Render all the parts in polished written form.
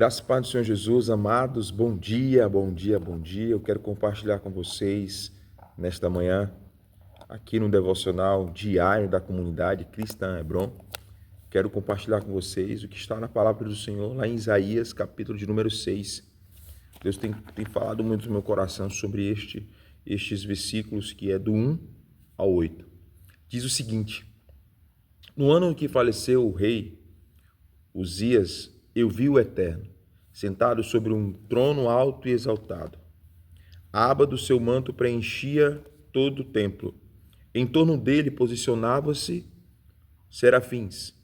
Graças e paz do Senhor Jesus, amados, bom dia, bom dia, bom dia. Eu quero compartilhar com vocês nesta manhã, aqui no devocional diário da comunidade Cristã Hebron. Quero compartilhar com vocês o que está na palavra do Senhor, lá em Isaías, capítulo de número 6. Deus tem falado muito no meu coração sobre estes versículos, que é do 1 ao 8. Diz o seguinte: no ano em que faleceu o rei Uzias, eu vi o Eterno, sentado sobre um trono alto e exaltado. A aba do seu manto preenchia todo o templo. Em torno dele posicionavam-se serafins.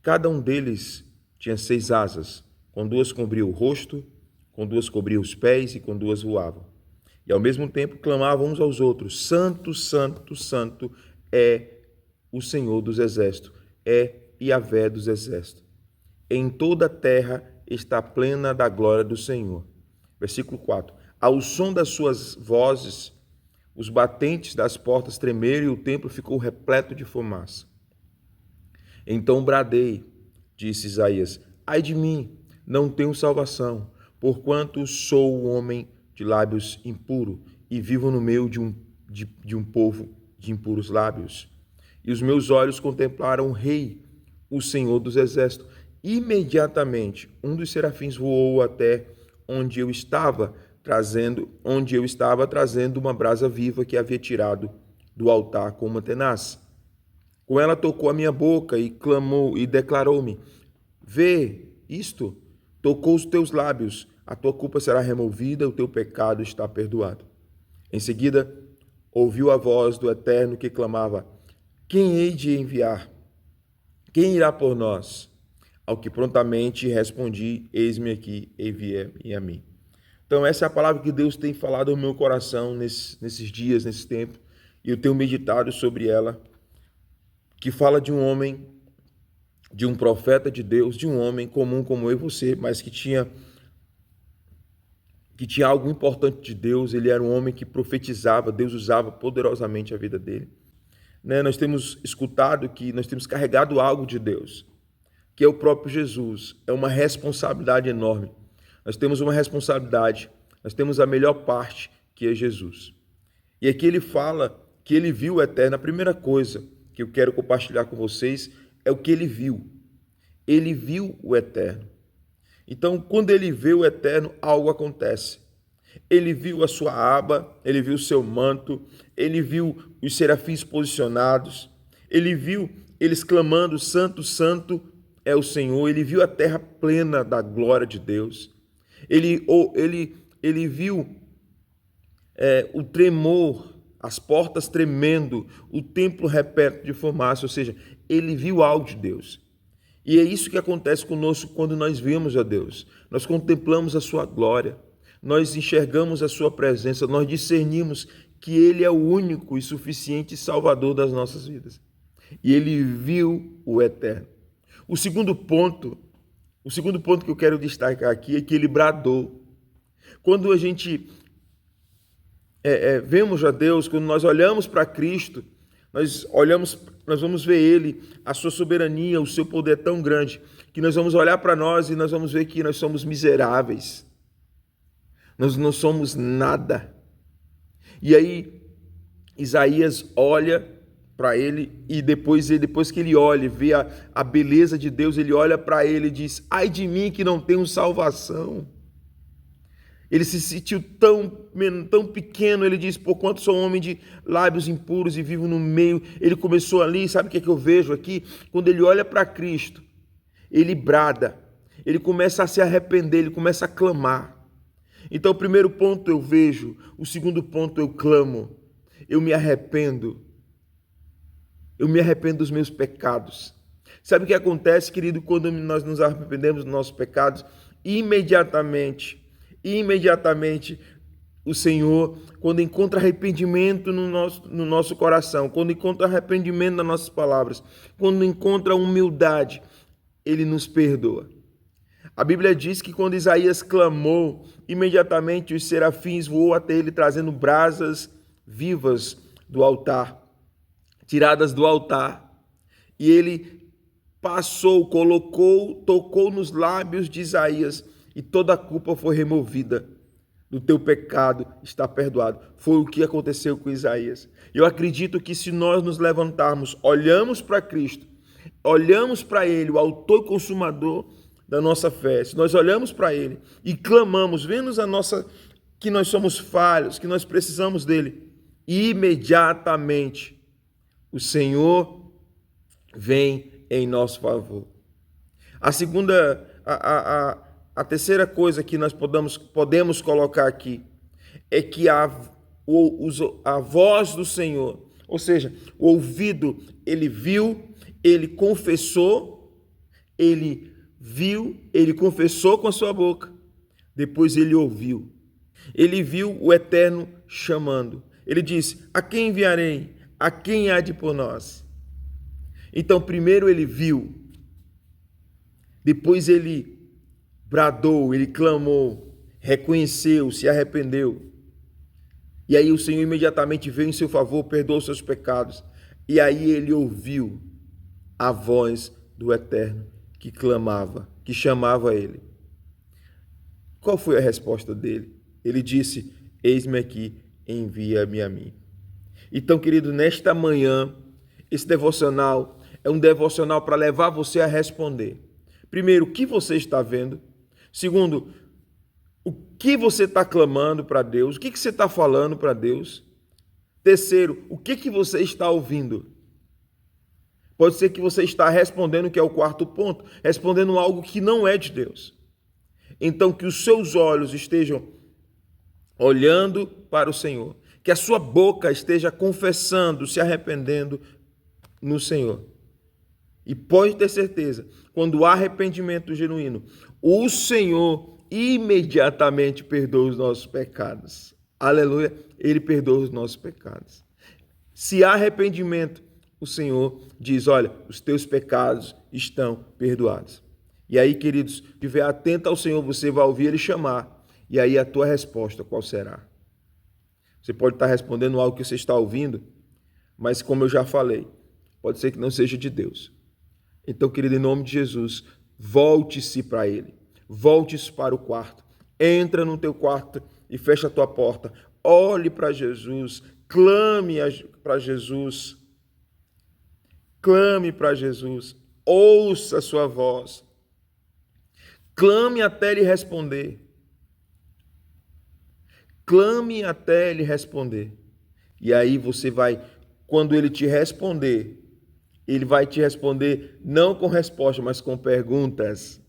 Cada um deles tinha 6 asas, com 2 cobria o rosto, com 2 cobria os pés e com 2 voavam. E ao mesmo tempo clamavam uns aos outros: Santo, Santo, Santo é o Senhor dos exércitos, é Yahvé dos exércitos. Em toda a terra está plena da glória do Senhor. Versículo 4. Ao som das suas vozes, os batentes das portas tremeram e o templo ficou repleto de fumaça. Então bradei, disse Isaías: ai de mim, não tenho salvação, porquanto sou um homem de lábios impuros e vivo no meio de um povo de impuros lábios. E os meus olhos contemplaram o Rei, o Senhor dos exércitos. Imediatamente, um dos serafins voou até onde eu estava trazendo uma brasa viva que havia tirado do altar com uma tenaz. Com ela tocou a minha boca e clamou e declarou-me: vê isto, tocou os teus lábios, a tua culpa será removida, o teu pecado está perdoado. Em seguida, ouviu a voz do Eterno que clamava: quem hei de enviar? Quem irá por nós? Ao que prontamente respondi: eis-me aqui, envia-me a mim. Então essa é a palavra que Deus tem falado ao meu coração nesses dias, nesse tempo, e eu tenho meditado sobre ela, que fala de um homem, de um profeta de Deus, de um homem comum como eu e você, mas que tinha algo importante de Deus. Ele era um homem que profetizava, Deus usava poderosamente a vida dele. Nós temos escutado que nós temos carregado algo de Deus, que é o próprio Jesus. É uma responsabilidade enorme. Nós temos uma responsabilidade, nós temos a melhor parte, que é Jesus. E aqui ele fala que ele viu o Eterno. A primeira coisa que eu quero compartilhar com vocês é o que ele viu. Ele viu o Eterno. Então, quando ele vê o Eterno, algo acontece. Ele viu a sua aba, ele viu o seu manto, ele viu os serafins posicionados, ele viu eles clamando: Santo, Santo é o Senhor. Ele viu a terra plena da glória de Deus. Ele viu o tremor, as portas tremendo, o templo repleto de fumaça, ou seja, ele viu algo de Deus. E é isso que acontece conosco quando nós vemos a Deus. Nós contemplamos a sua glória, nós enxergamos a sua presença, nós discernimos que ele é o único e suficiente Salvador das nossas vidas. E ele viu o Eterno. O segundo ponto que eu quero destacar aqui é que ele bradou. Quando a gente vemos a Deus, quando nós olhamos para Cristo, nós vamos ver ele, a sua soberania, o seu poder tão grande, que nós vamos olhar para nós e nós vamos ver que nós somos miseráveis. Nós não somos nada. E aí Isaías olha para ele e depois que ele olha e vê a beleza de Deus, ele olha para ele e diz: ai de mim que não tenho salvação. Ele se sentiu tão pequeno. Ele diz: por quanto sou um homem de lábios impuros e vivo no meio. Ele começou ali, sabe o que eu vejo aqui? Quando ele olha para Cristo, ele brada, ele começa a se arrepender, ele começa a clamar. Então o primeiro ponto eu vejo, o segundo ponto eu clamo, eu me arrependo. Eu me arrependo dos meus pecados. Sabe o que acontece, querido, quando nós nos arrependemos dos nossos pecados? Imediatamente, o Senhor, quando encontra arrependimento no nosso coração, quando encontra arrependimento nas nossas palavras, quando encontra humildade, ele nos perdoa. A Bíblia diz que quando Isaías clamou, imediatamente os serafins voou até ele trazendo brasas vivas do altar, tiradas do altar, e ele tocou nos lábios de Isaías e toda a culpa foi removida. Do teu pecado está perdoado. Foi o que aconteceu com Isaías. Eu acredito que se nós nos levantarmos, olhamos para Cristo, olhamos para Ele, o autor e consumador da nossa fé, se nós olhamos para Ele e clamamos, vendo que nós somos falhos, que nós precisamos dEle, imediatamente o Senhor vem em nosso favor. A terceira coisa que nós podemos colocar aqui é que a voz do Senhor, ou seja, o ouvido, ele viu, ele confessou, ele viu, ele confessou com a sua boca, depois ele ouviu. Ele viu o Eterno chamando. Ele disse: a quem enviarei? A quem há de por nós? Então, primeiro ele viu, depois ele bradou, ele clamou, reconheceu, se arrependeu. E aí o Senhor imediatamente veio em seu favor, perdoou seus pecados. E aí ele ouviu a voz do Eterno que clamava, que chamava ele. Qual foi a resposta dele? Ele disse: eis-me aqui, envia-me a mim. Então, querido, nesta manhã, esse devocional é um devocional para levar você a responder. Primeiro, o que você está vendo? Segundo, o que você está clamando para Deus? O que você está falando para Deus? Terceiro, o que você está ouvindo? Pode ser que você está respondendo, que é o quarto ponto, respondendo algo que não é de Deus. Então, que os seus olhos estejam olhando para o Senhor, que a sua boca esteja confessando, se arrependendo no Senhor. E pode ter certeza, quando há arrependimento genuíno, o Senhor imediatamente perdoa os nossos pecados. Aleluia, Ele perdoa os nossos pecados. Se há arrependimento, o Senhor diz: olha, os teus pecados estão perdoados. E aí, queridos, se estiver atento ao Senhor, você vai ouvir Ele chamar. E aí a tua resposta, qual será? Você pode estar respondendo algo que você está ouvindo, mas como eu já falei, pode ser que não seja de Deus. Então, querido, em nome de Jesus, volte-se para Ele. Volte-se para o quarto. Entra no teu quarto e fecha a tua porta. Olhe para Jesus. Clame para Jesus. Clame para Jesus. Ouça a sua voz. Clame até Ele responder. Clame até Ele responder. E aí você vai, quando Ele te responder, Ele vai te responder não com resposta, mas com perguntas.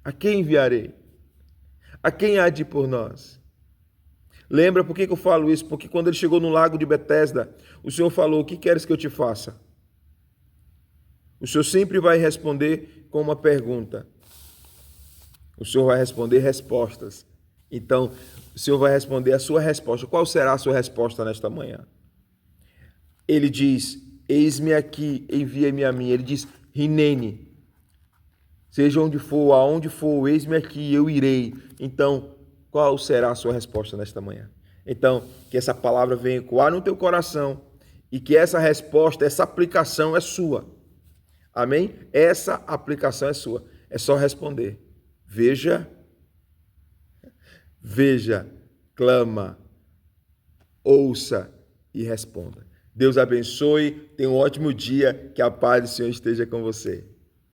A quem enviarei? A quem há de ir por nós? Lembra por que eu falo isso? Porque quando Ele chegou no lago de Betesda, o Senhor falou: o que queres que eu te faça? O Senhor sempre vai responder com uma pergunta. O Senhor vai responder respostas. Então, o Senhor vai responder a sua resposta. Qual será a sua resposta nesta manhã? Ele diz: eis-me aqui, envia-me a mim. Ele diz: Hineni. Seja onde for, aonde for, eis-me aqui, eu irei. Então, qual será a sua resposta nesta manhã? Então, que essa palavra venha ecoar no teu coração e que essa resposta, essa aplicação é sua. Amém? Essa aplicação é sua. É só responder. Veja, clama, ouça e responda. Deus abençoe, tenha um ótimo dia, que a paz do Senhor esteja com você.